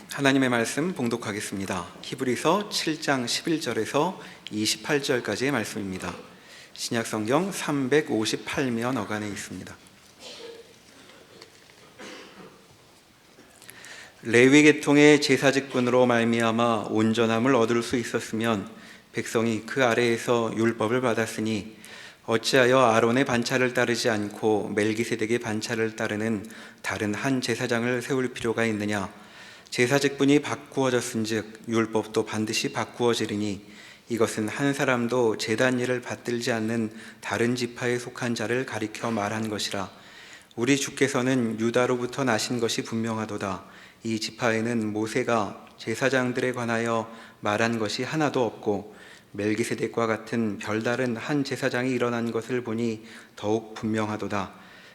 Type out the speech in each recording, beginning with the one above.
하나님의 말씀 봉독하겠습니다. 히브리서 7장 11절에서 28절까지의 말씀입니다. 신약성경 358면 어간에 있습니다. 레위 계통의 제사 직분으로 말미암아 온전함을 얻을 수 있었으면 백성이 그 아래에서 율법을 받았으니 어찌하여 아론의 반차를 따르지 않고 멜기세덱의 반차를 따르는 다른 한 제사장을 세울 필요가 있느냐? 제사 직분이 바꾸어졌은즉 율법도 반드시 바꾸어지리니 이것은 한 사람도 제단 일을 받들지 않는 다른 지파에 속한 자를 가리켜 말한 것이라. 우리 주께서는 유다로부터 나신 것이 분명하도다. 이 지파에는 모세가 제사장들에 관하여 말한 것이 하나도 없고 멜기세덱과 같은 별다른 한 제사장이 일어난 것을 보니 더욱 분명하도다.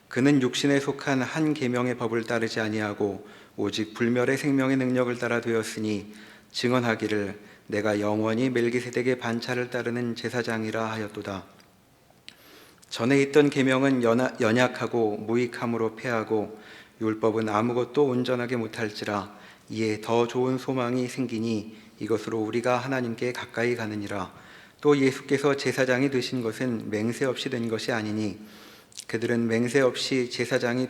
그는 육신에 속한 한 계명의 법을 따르지 아니하고 오직 불멸의 생명의 능력을 따라 되었으니 증언하기를 내가 영원히 멜기세덱의 반차를 따르는 제사장이라 하였도다. 전에 있던 계명은 연약하고 무익함으로 패하고 율법은 아무것도 온전하게 못할지라. 이에 더 좋은 소망이 생기니 이것으로 우리가 하나님께 가까이 가느니라. 또 예수께서 제사장이 되신 것은 맹세 없이 된 것이 아니니 그들은 맹세 없이 제사장이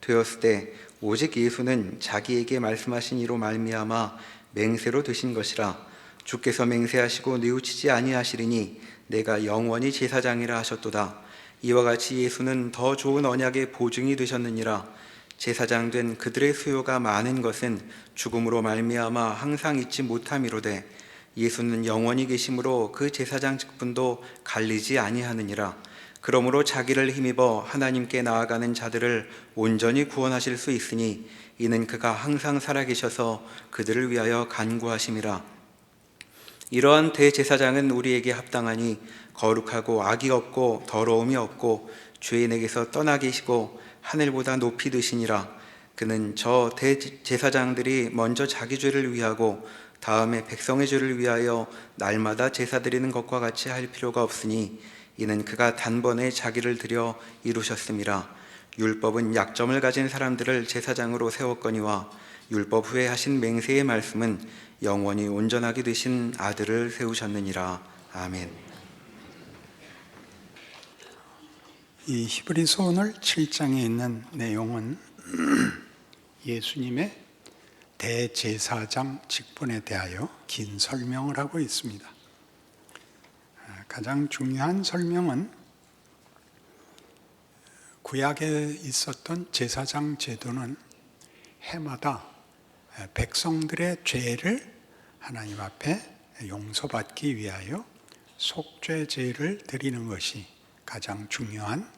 되었을 때 오직 예수는 자기에게 말씀하신 이로 말미암아 맹세로 되신 것이라. 주께서 맹세하시고 뉘우치지 아니하시리니 내가 영원히 제사장이라 하셨도다. 이와 같이 예수는 더 좋은 언약의 보증이 되셨느니라. 제사장 된 그들의 수요가 많은 것은 죽음으로 말미암아 항상 잊지 못함이로되 예수는 영원히 계심으로 그 제사장 직분도 갈리지 아니하느니라. 그러므로 자기를 힘입어 하나님께 나아가는 자들을 온전히 구원하실 수 있으니 이는 그가 항상 살아계셔서 그들을 위하여 간구하심이라. 이러한 대제사장은 우리에게 합당하니 거룩하고 악이 없고 더러움이 없고 죄인에게서 떠나 계시고 하늘보다 높이 드시니라. 그는 저 대제사장들이 먼저 자기 죄를 위하고 다음에 백성의 죄를 위하여 날마다 제사 드리는 것과 같이 할 필요가 없으니 이는 그가 단번에 자기를 드려 이루셨음이라. 율법은 약점을 가진 사람들을 제사장으로 세웠거니와 율법 후에 하신 맹세의 말씀은 영원히 온전하게 되신 아들을 세우셨느니라. 아멘. 이 히브리서 오늘 7장에 있는 내용은 예수님의 대제사장 직분에 대하여 긴 설명을 하고 있습니다. 가장 중요한 설명은 구약에 있었던 제사장 제도는 해마다 백성들의 죄를 하나님 앞에 용서받기 위하여 속죄제를 드리는 것이 가장 중요한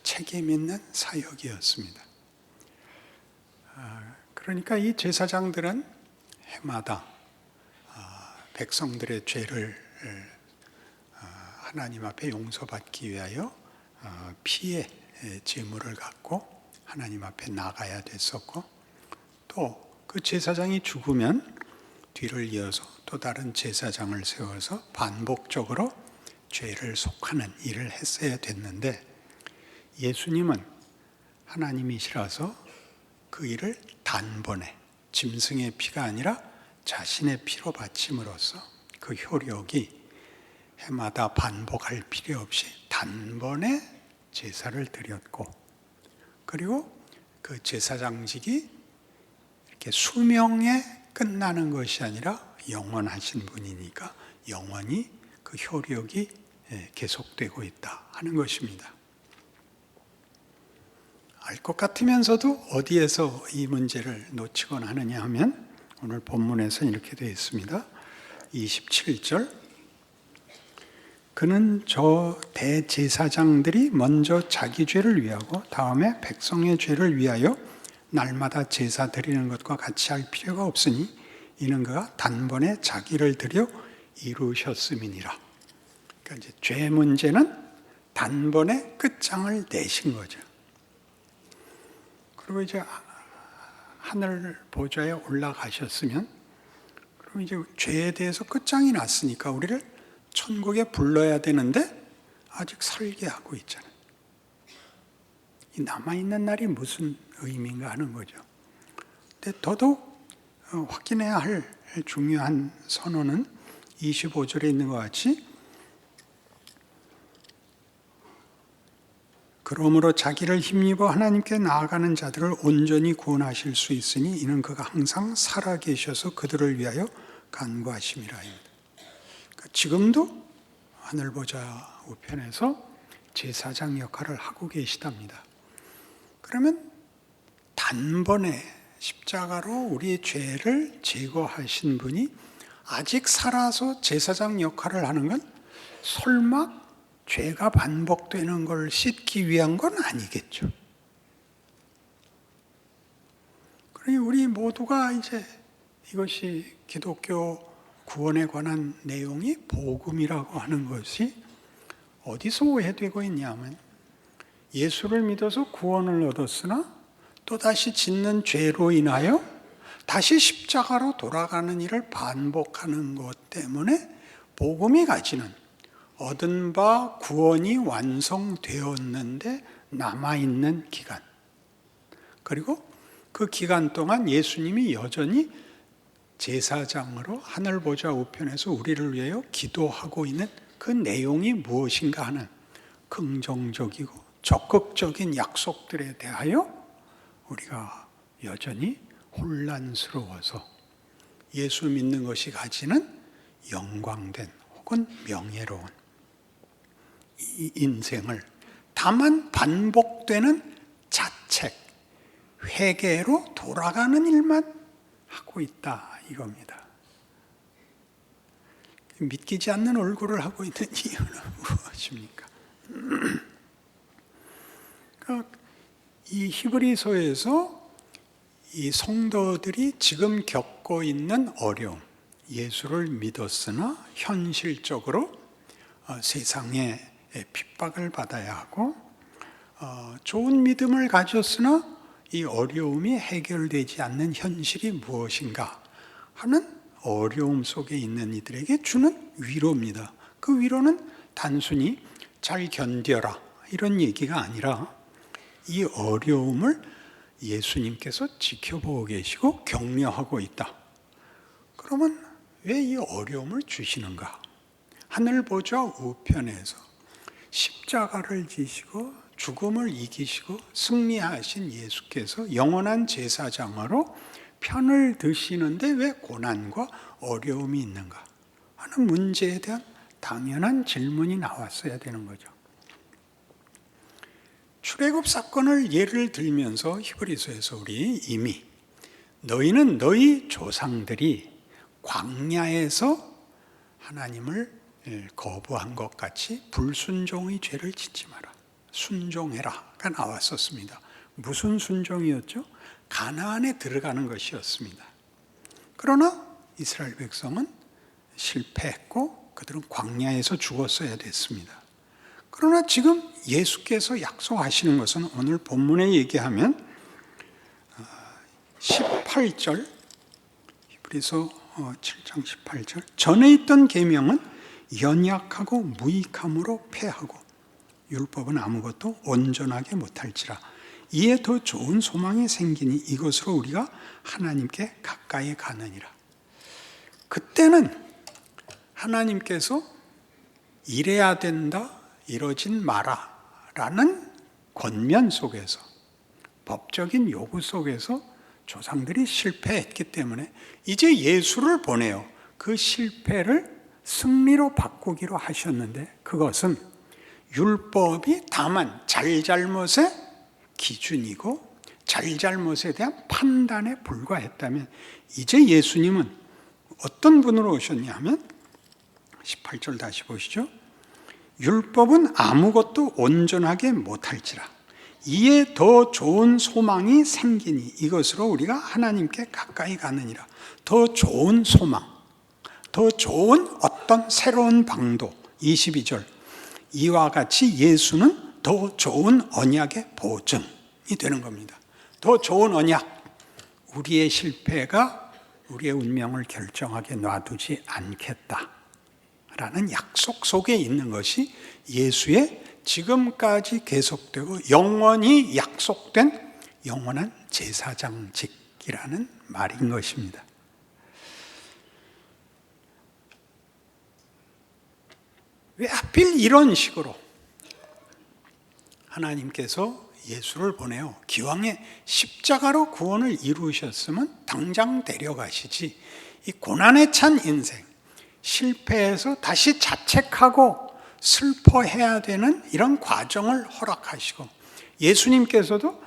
책임 있는 사역이었습니다. 그러니까 이 제사장들은 해마다 백성들의 죄를 하나님 앞에 용서받기 위하여 피의 제물을 갖고 하나님 앞에 나가야 됐었고, 또 그 제사장이 죽으면 뒤를 이어서 또 다른 제사장을 세워서 반복적으로 죄를 속하는 일을 했어야 됐는데, 예수님은 하나님이시라서 그 일을 단번에 짐승의 피가 아니라 자신의 피로 바침으로써 그 효력이 해마다 반복할 필요 없이 단번에 제사를 드렸고, 그리고 그 제사장직이 이렇게 수명에 끝나는 것이 아니라 영원하신 분이니까 영원히 그 효력이 계속되고 있다 하는 것입니다. 알 것 같으면서도 어디에서 이 문제를 놓치곤 하느냐 하면 오늘 본문에서 이렇게 되어 있습니다. 27절, 그는 저 대제사장들이 먼저 자기 죄를 위하고 다음에 백성의 죄를 위하여 날마다 제사 드리는 것과 같이 할 필요가 없으니 이는 그가 단번에 자기를 드려 이루셨음이니라. 그러니까 이제 죄 문제는 단번에 끝장을 내신 거죠. 그리고 이제 하늘 보좌에 올라가셨으면, 그럼 이제 죄에 대해서 끝장이 났으니까 우리를 천국에 불러야 되는데 아직 살게 하고 있잖아요. 이 남아있는 날이 무슨 의미인가 하는 거죠. 근데 더더욱 확인해야 할 중요한 선언은 25절에 있는 것 같이 그러므로 자기를 힘입어 하나님께 나아가는 자들을 온전히 구원하실 수 있으니 이는 그가 항상 살아계셔서 그들을 위하여 간구하심이라. 그러니까 지금도 하늘 보좌 우편에서 제사장 역할을 하고 계시답니다. 그러면 단번에 십자가로 우리의 죄를 제거하신 분이 아직 살아서 제사장 역할을 하는 건 설마 죄가 반복되는 걸 씻기 위한 건 아니겠죠. 그러니 우리 모두가 이제 이것이 기독교 구원에 관한 내용이 복음이라고 하는 것이 어디서 오해되고 있냐면 예수를 믿어서 구원을 얻었으나 또다시 짓는 죄로 인하여 다시 십자가로 돌아가는 일을 반복하는 것 때문에 복음이 가지는 얻은 바 구원이 완성되었는데 남아있는 기간, 그리고 그 기간 동안 예수님이 여전히 제사장으로 하늘 보좌 우편에서 우리를 위하여 기도하고 있는 그 내용이 무엇인가 하는 긍정적이고 적극적인 약속들에 대하여 우리가 여전히 혼란스러워서 예수 믿는 것이 가지는 영광된 혹은 명예로운 이 인생을 다만 반복되는 자책, 회개로 돌아가는 일만 하고 있다 이겁니다. 믿기지 않는 얼굴을 하고 있는 이유는 무엇입니까? 이 히브리서에서 이 성도들이 지금 겪고 있는 어려움, 예수를 믿었으나 현실적으로 세상에 핍박을 받아야 하고 좋은 믿음을 가졌으나 이 어려움이 해결되지 않는 현실이 무엇인가 하는 어려움 속에 있는 이들에게 주는 위로입니다. 그 위로는 단순히 잘 견뎌라 이런 얘기가 아니라 이 어려움을 예수님께서 지켜보고 계시고 격려하고 있다. 그러면 왜 이 어려움을 주시는가? 하늘 보좌 우편에서 십자가를 지시고 죽음을 이기시고 승리하신 예수께서 영원한 제사장으로 편을 드시는데 왜 고난과 어려움이 있는가 하는 문제에 대한 당연한 질문이 나왔어야 되는 거죠. 출애굽 사건을 예를 들면서 히브리서에서 우리 이미 너희는 너희 조상들이 광야에서 하나님을 거부한 것 같이 불순종의 죄를 짓지 마라. 순종해라가 나왔었습니다. 무슨 순종이었죠? 가나안에 들어가는 것이었습니다. 그러나 이스라엘 백성은 실패했고 그들은 광야에서 죽었어야 됐습니다. 그러나 지금 예수께서 약속하시는 것은 오늘 본문에 얘기하면 18절 히브리서 7장 18절 전에 있던 계명은 연약하고 무익함으로 패하고 율법은 아무것도 온전하게 못할지라 이에 더 좋은 소망이 생기니 이것으로 우리가 하나님께 가까이 가느니라. 그때는 하나님께서 이래야 된다, 이러진 마라 라는 권면 속에서 법적인 요구 속에서 조상들이 실패했기 때문에 이제 예수를 보내어 그 실패를 승리로 바꾸기로 하셨는데 그것은 율법이 다만 잘잘못의 기준이고 잘잘못에 대한 판단에 불과했다면 이제 예수님은 어떤 분으로 오셨냐면 18절 다시 보시죠. 율법은 아무것도 온전하게 못할지라 이에 더 좋은 소망이 생기니 이것으로 우리가 하나님께 가까이 가느니라. 더 좋은 소망, 더 좋은 어떤 새로운 방도 22절 이와 같이 예수는 더 좋은 언약의 보증이 되는 겁니다. 더 좋은 언약, 우리의 실패가 우리의 운명을 결정하게 놔두지 않겠다라는 약속 속에 있는 것이 예수의 지금까지 계속되고 영원히 약속된 영원한 제사장직이라는 이라는 말인 것입니다. 왜 하필 이런 식으로 하나님께서 예수를 보내요? 기왕에 십자가로 구원을 이루셨으면 당장 데려가시지. 이 고난에 찬 인생, 실패해서 다시 자책하고 슬퍼해야 되는 이런 과정을 허락하시고, 예수님께서도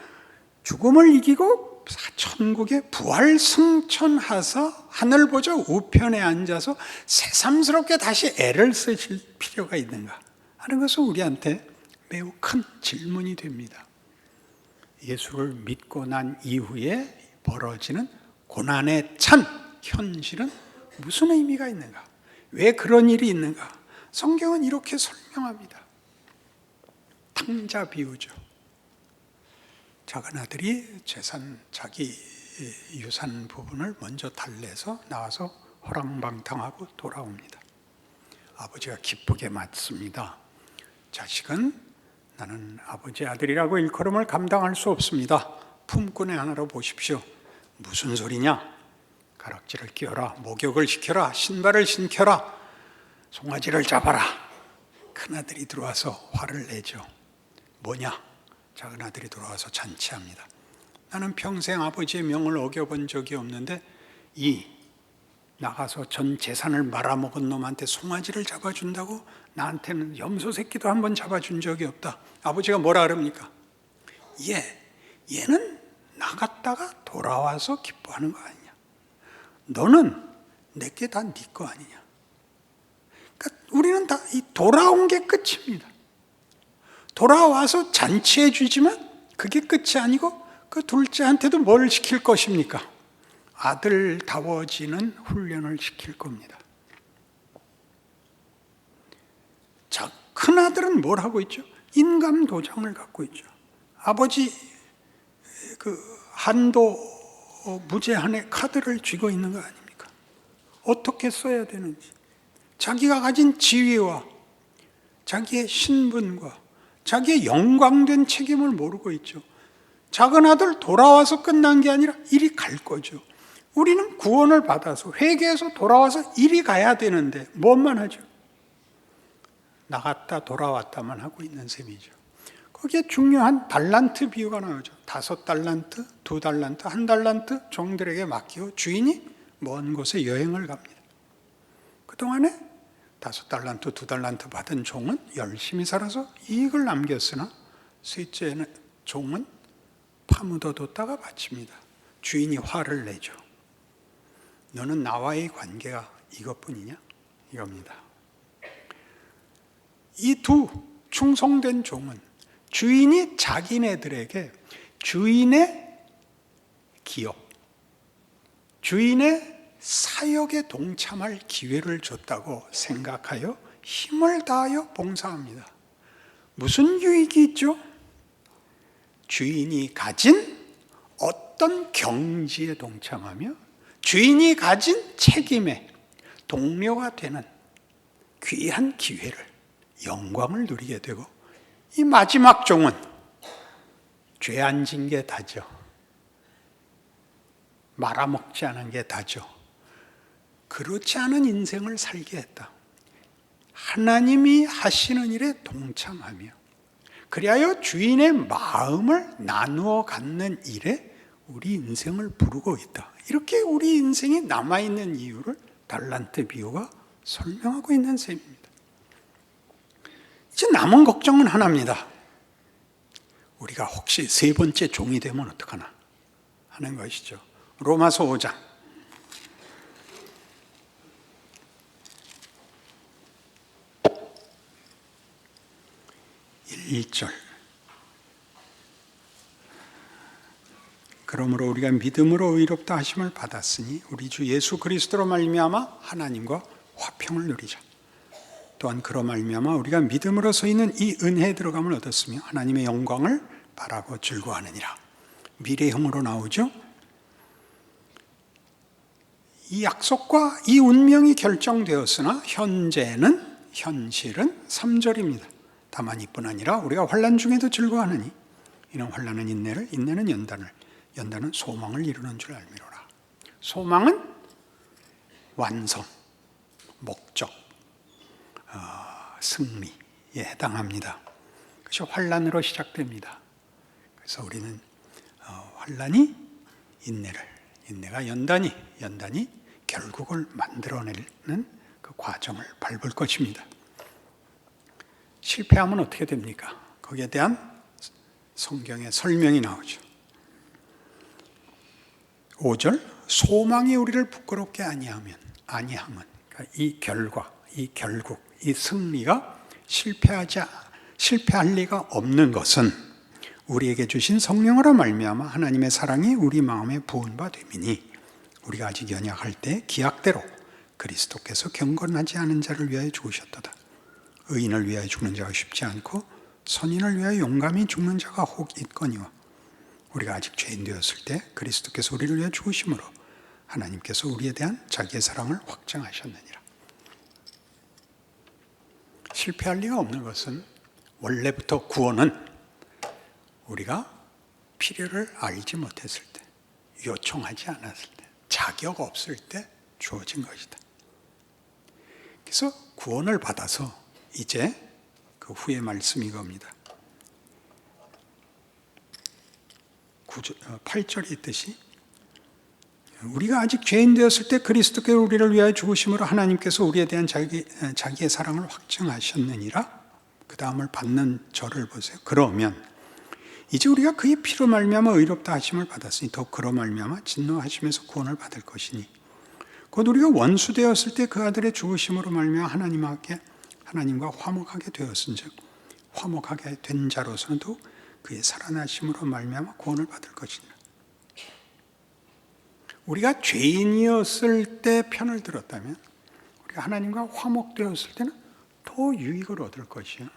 죽음을 이기고 천국에 부활 승천하사 하늘 보좌 우편에 앉아서 새삼스럽게 다시 애를 쓰실 필요가 있는가 하는 것은 우리한테 매우 큰 질문이 됩니다. 예수를 믿고 난 이후에 벌어지는 고난에 찬 현실은 무슨 의미가 있는가? 왜 그런 일이 있는가? 성경은 이렇게 설명합니다. 탕자 비유죠. 작은 아들이 자기 유산 부분을 먼저 달래서 나와서 허랑방탕하고 돌아옵니다. 아버지가 기쁘게 맞습니다. 자식은 나는 아버지 아들이라고 일컬음을 감당할 수 없습니다. 품꾼의 하나로 보십시오. 무슨 소리냐? 가락지를 끼워라, 목욕을 시켜라, 신발을 신겨라, 송아지를 잡아라. 큰아들이 들어와서 화를 내죠. 뭐냐? 작은 아들이 돌아와서 잔치합니다. 나는 평생 아버지의 명을 어겨본 적이 없는데 이 나가서 전 재산을 말아먹은 놈한테 송아지를 잡아준다고? 나한테는 염소 새끼도 한번 잡아준 적이 없다. 아버지가 뭐라 그럽니까? 얘는 나갔다가 돌아와서 기뻐하는 거 아니냐? 너는 내게 다 네 거 아니냐? 그러니까 우리는 다 이 돌아온 게 끝입니다. 돌아와서 잔치해 주지만 그게 끝이 아니고 그 둘째한테도 뭘 시킬 것입니까? 아들다워지는 훈련을 시킬 겁니다. 자, 큰아들은 뭘 하고 있죠? 인감 도장을 갖고 있죠. 아버지 그 한도 무제한의 카드를 쥐고 있는 거 아닙니까? 어떻게 써야 되는지, 자기가 가진 지위와 자기의 신분과 자기의 영광된 책임을 모르고 있죠. 작은 아들 돌아와서 끝난 게 아니라 이리 갈 거죠. 우리는 구원을 받아서 회개해서 돌아와서 이리 가야 되는데 뭔만 하죠? 나갔다 돌아왔다만 하고 있는 셈이죠. 거기에 중요한 달란트 비유가 나오죠. 5달란트, 2달란트, 1달란트 종들에게 맡기고 주인이 먼 곳에 여행을 갑니다. 그동안에 5달란트, 2달란트 받은 종은 열심히 살아서 이익을 남겼으나 셋째 종은 파묻어뒀다가 바칩니다. 주인이 화를 내죠. 너는 나와의 관계가 이것뿐이냐? 이겁니다. 이 두 충성된 종은 주인이 자기네들에게 주인의 기업, 주인의 사역에 동참할 기회를 줬다고 생각하여 힘을 다하여 봉사합니다. 무슨 유익이 있죠? 주인이 가진 어떤 경지에 동참하며 주인이 가진 책임에 동료가 되는 귀한 기회를, 영광을 누리게 되고, 이 마지막 종은 죄 안 진 게 다죠. 말아먹지 않은 게 다죠. 그렇지 않은 인생을 살게 했다. 하나님이 하시는 일에 동참하며 그리하여 주인의 마음을 나누어 갖는 일에 우리 인생을 부르고 있다. 이렇게 우리 인생이 남아있는 이유를 달란트 비유가 설명하고 있는 셈입니다. 이제 남은 걱정은 하나입니다. 우리가 혹시 세 번째 종이 되면 어떡하나 하는 것이죠. 로마서 5장 1절. 그러므로 우리가 믿음으로 의롭다 하심을 받았으니 우리 주 예수 그리스도로 말미암아 하나님과 화평을 누리자. 또한 그로 말미암아 우리가 믿음으로 서 있는 이 은혜에 들어감을 얻었으며 하나님의 영광을 바라고 즐거워하느니라. 미래형으로 나오죠. 이 약속과 이 운명이 결정되었으나 현실은 3절입니다. 다만 이뿐 아니라 우리가 환난 중에도 즐거워하느니 이는 환난은 인내를, 인내는 연단을, 연단은 소망을 이루는 줄 알미로라. 소망은 완성, 목적, 승리에 해당합니다. 그것이 환난으로 시작됩니다. 그래서 우리는 환난이 인내를, 인내가 연단이 결국을 만들어내는 그 과정을 밟을 것입니다. 실패하면 어떻게 됩니까? 거기에 대한 성경의 설명이 나오죠. 5절, 소망이 우리를 부끄럽게 아니함은, 그러니까 이 결과, 이 결국, 이 승리가 실패할 리가 없는 것은 우리에게 주신 성령으로 말미암아 하나님의 사랑이 우리 마음에 부은 바 됨이니, 우리가 아직 연약할 때 기약대로 그리스도께서 경건하지 않은 자를 위하여 죽으셨도다. 의인을 위하여 죽는 자가 쉽지 않고 선인을 위하여 용감히 죽는 자가 혹 있거니와, 우리가 아직 죄인 되었을 때 그리스도께서 우리를 위하여 죽으심으로 하나님께서 우리에 대한 자기의 사랑을 확증하셨느니라. 실패할 리가 없는 것은 원래부터 구원은 우리가 필요를 알지 못했을 때, 요청하지 않았을 때, 자격 없을 때 주어진 것이다. 그래서 구원을 받아서 이제 그 후의 말씀이 이겁니다. 8절에 있듯이 우리가 아직 죄인 되었을 때 그리스도께서 우리를 위하여 죽으심으로 하나님께서 우리에 대한 자기의 사랑을 확증하셨느니라. 그 다음을 받는 절을 보세요. 그러면 이제 우리가 그의 피로 말미암아 의롭다 하심을 받았으니 더욱 그로 말미암아 진노하심에서 구원을 받을 것이니, 곧 우리가 원수 되었을 때 그 아들의 죽으심으로 말미암아 하나님과 화목하게 되었은즉 화목하게 된 자로서는 더욱 그의 살아나심으로 말미암아 구원을 받을 것이니라. 우리가 죄인이었을 때 편을 들었다면, 우리가 하나님과 화목되었을 때는 더 유익을 얻을 것이요,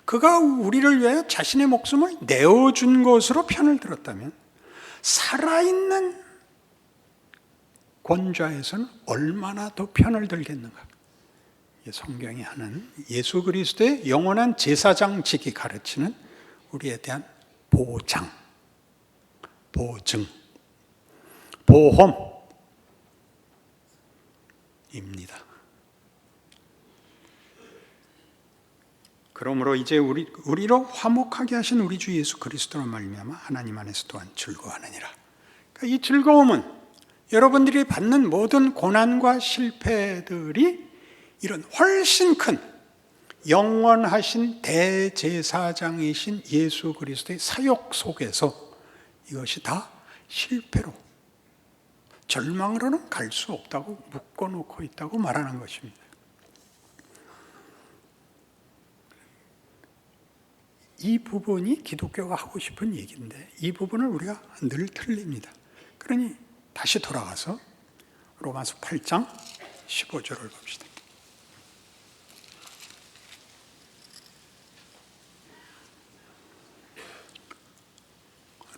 그가 우리를 위하여 자신의 목숨을 내어준 것으로 편을 들었다면, 살아있는 권좌에서는 얼마나 더 편을 들겠는가. 성경이 하는 예수 그리스도의 영원한 제사장직이 가르치는 우리에 대한 보장, 보증, 보험입니다. 그러므로 이제 우리로 화목하게 하신 우리 주 예수 그리스도로 말미암아 하나님 안에서 또한 즐거워하느니라. 그러니까 이 즐거움은 여러분들이 받는 모든 고난과 실패들이 이런 훨씬 큰 영원하신 대제사장이신 예수 그리스도의 사역 속에서 이것이 다 실패로, 절망으로는 갈 수 없다고 묶어놓고 있다고 말하는 것입니다. 이 부분이 기독교가 하고 싶은 얘기인데 이 부분을 우리가 늘 틀립니다. 그러니 다시 돌아가서 로마서 8장 15절을 봅시다.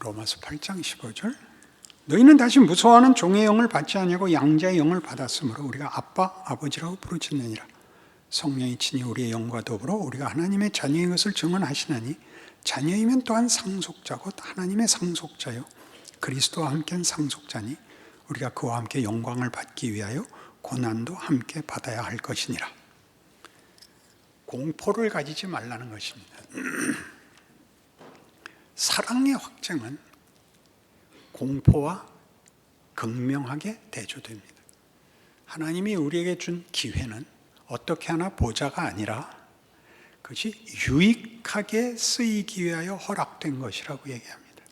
로마서 8장 15절, 너희는 다시 무서워하는 종의 영을 받지 아니하고 양자의 영을 받았으므로 우리가 아빠, 아버지라고 부르짖느니라. 성령이 친히 우리의 영과 더불어 우리가 하나님의 자녀인 것을 증언하시나니, 자녀이면 또한 상속자고 하나님의 상속자요 그리스도와 함께한 상속자니, 우리가 그와 함께 영광을 받기 위하여 고난도 함께 받아야 할 것이니라. 공포를 가지지 말라는 것입니다. 사랑의 확증은 공포와 극명하게 대조됩니다. 하나님이 우리에게 준 기회는 어떻게 하나 보자가 아니라 그것이 유익하게 쓰이기 위하여 허락된 것이라고 얘기합니다.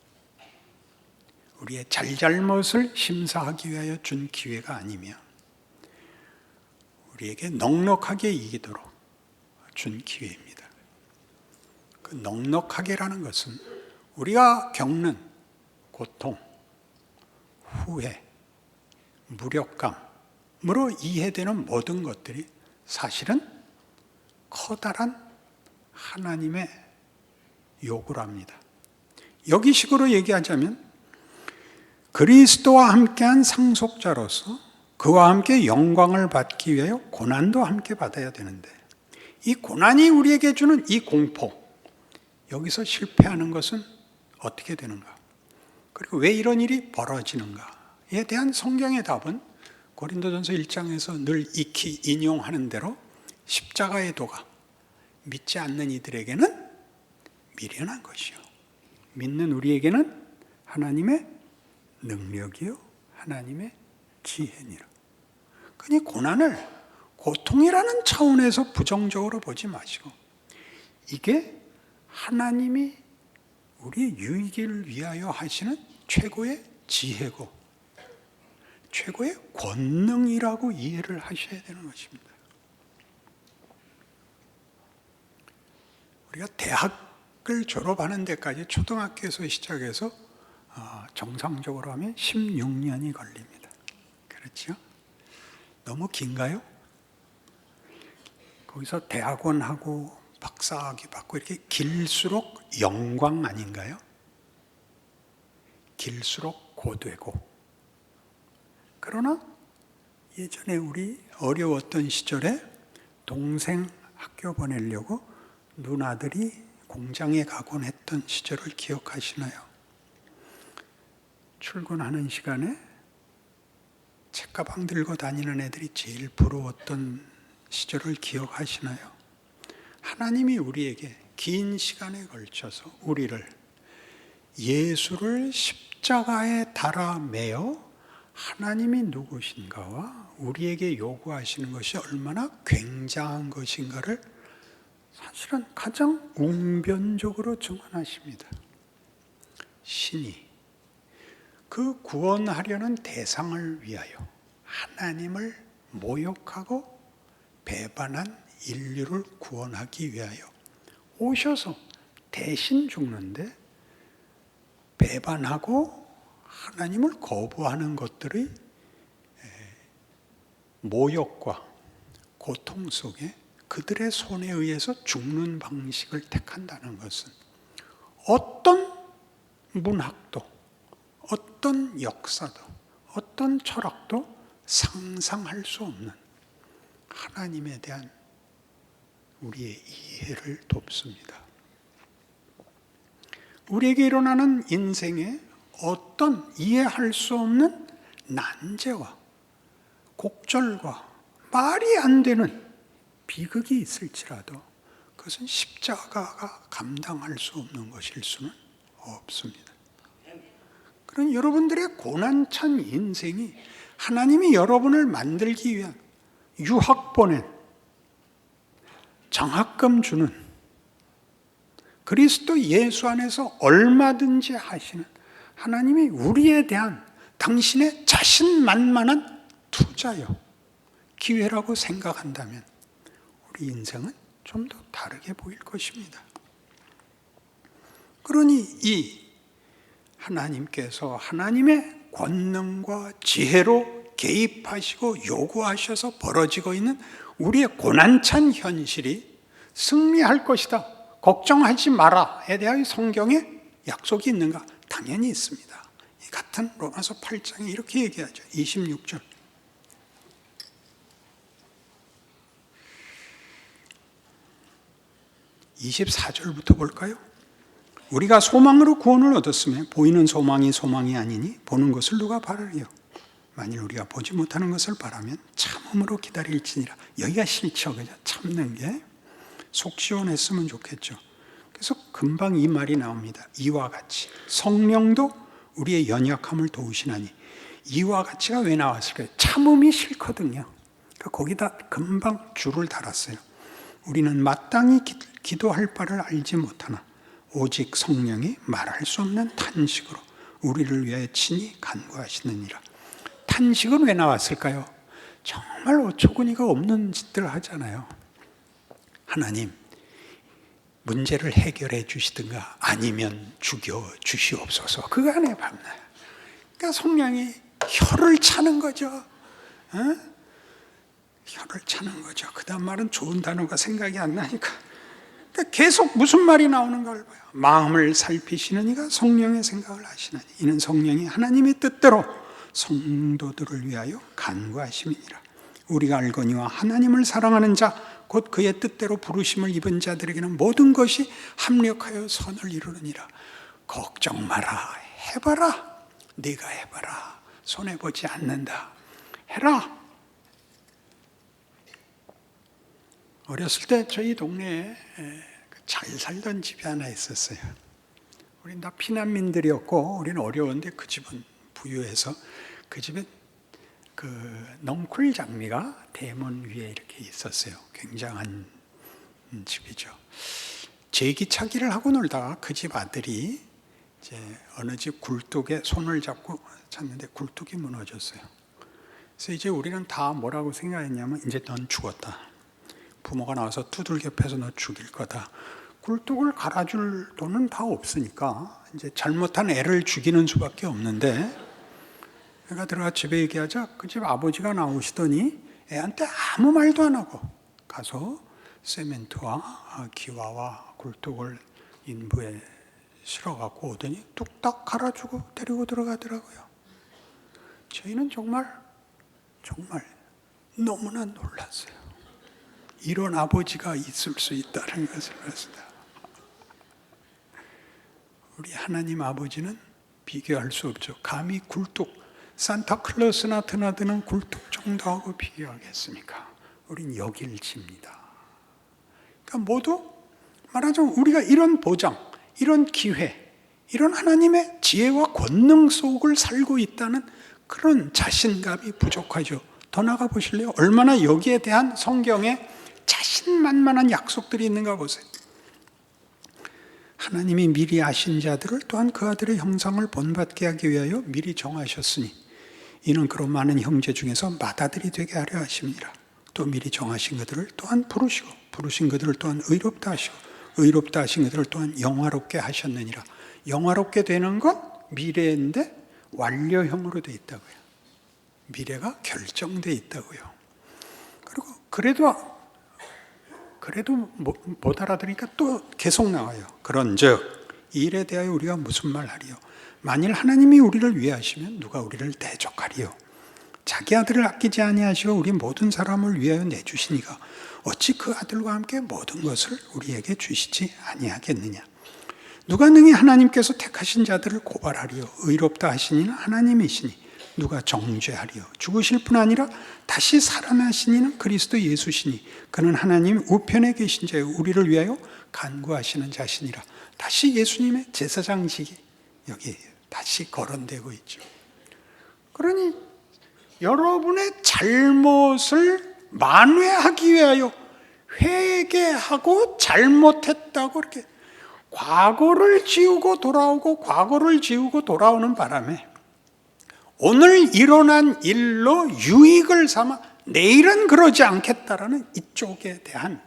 우리의 잘잘못을 심사하기 위하여 준 기회가 아니며 우리에게 넉넉하게 이기도록 준 기회입니다. 그 넉넉하게라는 것은 우리가 겪는 고통, 후회, 무력감으로 이해되는 모든 것들이 사실은 커다란 하나님의 요구랍니다. 여기식으로 얘기하자면 그리스도와 함께한 상속자로서 그와 함께 영광을 받기 위하여 고난도 함께 받아야 되는데, 이 고난이 우리에게 주는 이 공포, 여기서 실패하는 것은 어떻게 되는가? 그리고 왜 이런 일이 벌어지는가에 대한 성경의 답은 고린도전서 1장에서 늘 익히 인용하는 대로 십자가의 도가 믿지 않는 이들에게는 미련한 것이요, 믿는 우리에게는 하나님의 능력이요 하나님의 지혜니라. 그러니 고난을 고통이라는 차원에서 부정적으로 보지 마시고, 이게 하나님이 우리의 유익을 위하여 하시는 최고의 지혜고 최고의 권능이라고 이해를 하셔야 되는 것입니다. 우리가 대학을 졸업하는 데까지 초등학교에서 시작해서 정상적으로 하면 16년이 걸립니다. 그렇죠? 너무 긴가요? 거기서 대학원하고 박사학위 받고 이렇게 길수록 영광 아닌가요? 길수록 고되고. 그러나 예전에 우리 어려웠던 시절에 동생 학교 보내려고 누나들이 공장에 가곤 했던 시절을 기억하시나요? 출근하는 시간에 책가방 들고 다니는 애들이 제일 부러웠던 시절을 기억하시나요? 하나님이 우리에게 긴 시간에 걸쳐서 우리를 예수를 십자가에 달아 매어 하나님이 누구신가와 우리에게 요구하시는 것이 얼마나 굉장한 것인가를 사실은 가장 웅변적으로 증언하십니다. 신이 그 구원하려는 대상을 위하여 하나님을 모욕하고 배반한 인류를 구원하기 위하여 오셔서 대신 죽는데, 배반하고 하나님을 거부하는 것들의 모욕과 고통 속에 그들의 손에 의해서 죽는 방식을 택한다는 것은 어떤 문학도, 어떤 역사도, 어떤 철학도 상상할 수 없는 하나님에 대한 우리의 이해를 돕습니다. 우리에게 일어나는 인생에 어떤 이해할 수 없는 난제와 곡절과 말이 안 되는 비극이 있을지라도 그것은 십자가가 감당할 수 없는 것일 수는 없습니다. 그런 여러분들의 고난찬 인생이 하나님이 여러분을 만들기 위한 유학 보낸, 장학금 주는, 그리스도 예수 안에서 얼마든지 하시는 하나님이 우리에 대한 당신의 자신만만한 투자요, 기회라고 생각한다면 우리 인생은 좀 더 다르게 보일 것입니다. 그러니 이 하나님께서 하나님의 권능과 지혜로 개입하시고 요구하셔서 벌어지고 있는 우리의 고난찬 현실이 승리할 것이다, 걱정하지 마라에 대한 성경의 약속이 있는가? 당연히 있습니다. 이 같은 로마서 8장에 이렇게 얘기하죠. 26절. 24절부터 볼까요? 우리가 소망으로 구원을 얻었으며 보이는 소망이 소망이 아니니 보는 것을 누가 바라리요? 만일 우리가 보지 못하는 것을 바라면 참음으로 기다릴지니라. 여기가 싫죠, 그죠? 참는 게 속 시원했으면 좋겠죠. 그래서 금방 이 말이 나옵니다. 이와 같이 성령도 우리의 연약함을 도우시나니. 이와 같이가 왜 나왔을까요? 참음이 싫거든요. 그러니까 거기다 금방 줄을 달았어요. 우리는 마땅히 기도할 바를 알지 못하나 오직 성령이 말할 수 없는 탄식으로 우리를 위하여 친히 간구하시느니라. 탄식은 왜 나왔을까요? 정말 어처구니가 없는 짓들 하잖아요. 하나님, 문제를 해결해 주시든가 아니면 죽여 주시옵소서. 그 안에 밤나요. 그러니까 성령이 혀를 차는 거죠. 혀를 차는 거죠. 그 다음 말은 좋은 단어가 생각이 안 나니까. 그러니까 계속 무슨 말이 나오는 걸 봐요. 마음을 살피시는 이가 성령의 생각을 하시나니 이는 성령이 하나님의 뜻대로 성도들을 위하여 간구하심이니라. 우리가 알거니와 하나님을 사랑하는 자 곧 그의 뜻대로 부르심을 입은 자들에게는 모든 것이 합력하여 선을 이루느니라. 걱정 마라, 해봐라. 네가 해봐라. 손해보지 않는다. 해라. 어렸을 때 저희 동네에 잘 살던 집이 하나 있었어요. 우린 다 피난민들이었고 우리는 어려운데 그 집은 부유해서 그 집에 그 넝쿨 장미가 대문 위에 이렇게 있었어요. 굉장한 집이죠. 제기차기를 하고 놀다가 그 집 아들이 이제 어느 집 굴뚝에 손을 잡고 찼는데 굴뚝이 무너졌어요. 그래서 이제 우리는 다 뭐라고 생각했냐면 이제 넌 죽었다. 부모가 나와서 두들겨 패서 너 죽일 거다. 굴뚝을 갈아줄 돈은 다 없으니까 이제 잘못한 애를 죽이는 수밖에 없는데, 애가 들어가 집에 얘기하자 그 집 아버지가 나오시더니 애한테 아무 말도 안 하고 가서 세멘트와 기와와 굴뚝을 인부에 실어갖고 오더니 뚝딱 갈아주고 데리고 들어가더라고요. 저희는 정말 너무나 놀랐어요. 이런 아버지가 있을 수 있다는 것을 봤습니다. 우리 하나님 아버지는 비교할 수 없죠. 감히 굴뚝, 산타클로스나 드나드는 굴뚝 정도하고 비교하겠습니까? 우린 여길집니다. 그러니까 모두 말하자면 우리가 이런 보장, 이런 기회, 이런 하나님의 지혜와 권능 속을 살고 있다는 그런 자신감이 부족하죠. 더 나가 보실래요? 얼마나 여기에 대한 성경에 자신만만한 약속들이 있는가 보세요. 하나님이 미리 아신 자들을 또한 그 아들의 형상을 본받게 하기 위하여 미리 정하셨으니 이는 그런 많은 형제 중에서 맏아들이 되게 하려 하심이라. 또 미리 정하신 그들을 또한 부르시고 부르신 그들을 또한 의롭다 하시고 의롭다 하신 그들을 또한 영화롭게 하셨느니라. 영화롭게 되는 건 미래인데 완료형으로 되어 있다고요. 미래가 결정되어 있다고요. 그리고 그래도 못 알아들으니까 또 계속 나와요. 그런즉 이 일에 대하여 우리가 무슨 말 하리요? 만일 하나님이 우리를 위하시면 누가 우리를 대적하리요? 자기 아들을 아끼지 아니하시고 우리 모든 사람을 위하여 내주시니가 어찌 그 아들과 함께 모든 것을 우리에게 주시지 아니하겠느냐? 누가 능히 하나님께서 택하신 자들을 고발하리요? 의롭다 하시니는 하나님이시니 누가 정죄하리요? 죽으실 뿐 아니라 다시 살아나신 이는 그리스도 예수시니 그는 하나님 우편에 계신 자요 우리를 위하여 간구하시는 자시니라. 다시 예수님의 제사장직이 여기 다시 거론되고 있죠. 그러니 여러분의 잘못을 만회하기 위하여 회개하고 잘못했다고 이렇게 과거를 지우고 돌아오고 과거를 지우고 돌아오는 바람에 오늘 일어난 일로 유익을 삼아 내일은 그러지 않겠다라는 이쪽에 대한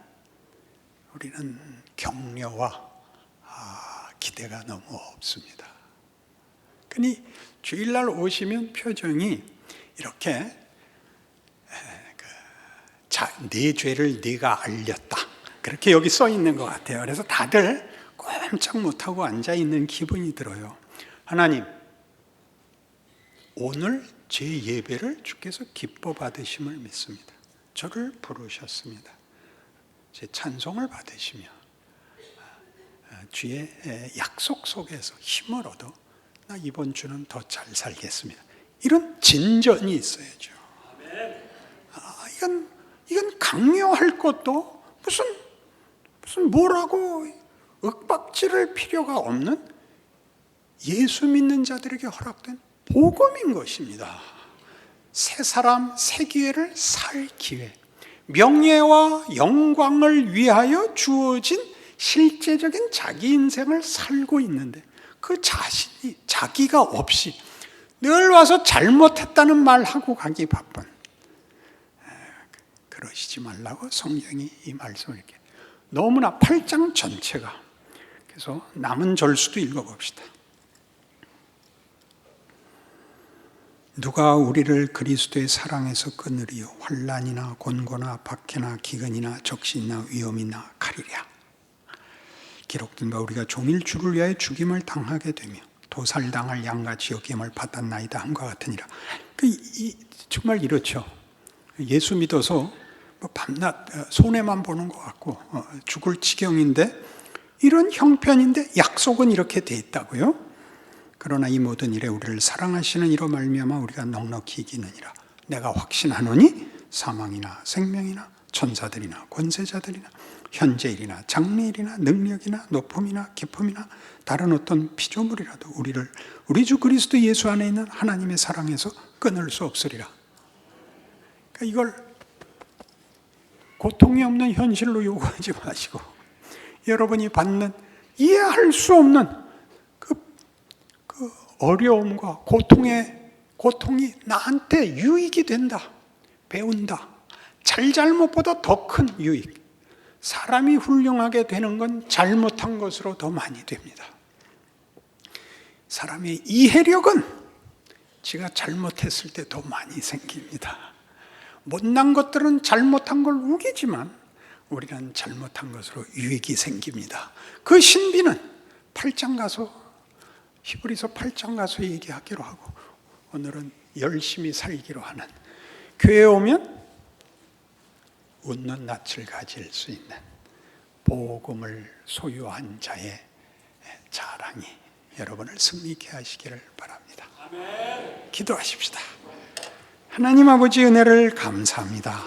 우리는 격려와 기대가 너무 없습니다. 그러니 주일날 오시면 표정이 이렇게 네 죄를 네가 알렸다 그렇게 여기 써 있는 것 같아요. 그래서 다들 꼼짝 못하고 앉아 있는 기분이 들어요. 하나님, 오늘 제 예배를 주께서 기뻐 받으심을 믿습니다. 저를 부르셨습니다. 제 찬송을 받으시며 주의 약속 속에서 힘을 얻어 나 이번 주는 더 잘 살겠습니다. 이런 진전이 있어야죠. 이건 강요할 것도 무슨 뭐라고 윽박지를 필요가 없는 예수 믿는 자들에게 허락된 복음인 것입니다. 새 사람, 새 기회를 살 기회, 명예와 영광을 위하여 주어진 실제적인 자기 인생을 살고 있는데 그 자신이 자기가 없이 늘 와서 잘못했다는 말하고 가기 바쁜, 그러시지 말라고 성경이 이 말씀을 이렇게 너무나 8장 전체가. 그래서 남은 절수도 읽어봅시다. 누가 우리를 그리스도의 사랑에서 끊으리요? 환난이나 곤고나 박해나 기근이나 적신이나 위험이나 칼이랴. 기록된 바 우리가 종일 주를 위하여 죽임을 당하게 되며 도살당할 양같이 여김을 받았나이다 함과 같으니라. 정말 이렇죠. 예수 믿어서 밤낮 손해만 보는 것 같고 죽을 지경인데 이런 형편인데 약속은 이렇게 돼 있다고요. 그러나 이 모든 일에 우리를 사랑하시는 이로 말미암아 우리가 넉넉히 이기느니라. 내가 확신하노니 사망이나 생명이나 천사들이나 권세자들이나 현재일이나 장래일이나 능력이나 높음이나 깊음이나 다른 어떤 피조물이라도 우리를 우리 주 그리스도 예수 안에 있는 하나님의 사랑에서 끊을 수 없으리라. 그러니까 이걸 고통이 없는 현실로 요구하지 마시고 여러분이 받는 이해할 수 없는 그 어려움과 고통이 나한테 유익이 된다. 배운다. 잘못보다 더 큰 유익. 사람이 훌륭하게 되는 건 잘못한 것으로 더 많이 됩니다. 사람의 이해력은 지가 잘못했을 때 더 많이 생깁니다. 못난 것들은 잘못한 걸 우기지만 우리는 잘못한 것으로 유익이 생깁니다. 그 신비는 8장 가서 히브리서 8장 가서 얘기하기로 하고 오늘은 열심히 살기로 하는 교회에 오면 웃는 낯을 가질 수 있는 복음을 소유한 자의 자랑이 여러분을 승리케 하시기를 바랍니다. 아멘. 기도하십시다. 하나님 아버지 은혜를 감사합니다.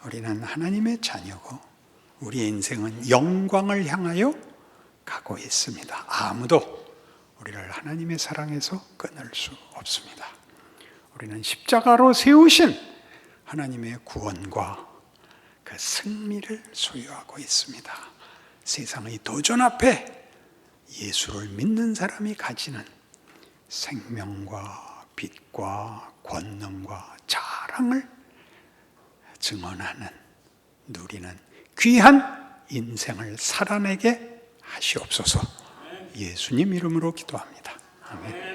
우리는 하나님의 자녀고 우리의 인생은 영광을 향하여 가고 있습니다. 아무도 우리를 하나님의 사랑에서 끊을 수 없습니다. 우리는 십자가로 세우신 하나님의 구원과 그 승리를 소유하고 있습니다. 세상의 도전 앞에 예수를 믿는 사람이 가지는 생명과 빛과 권능과 자랑을 증언하는 누리는 귀한 인생을 살아내게 하시옵소서. 예수님 이름으로 기도합니다. 아멘.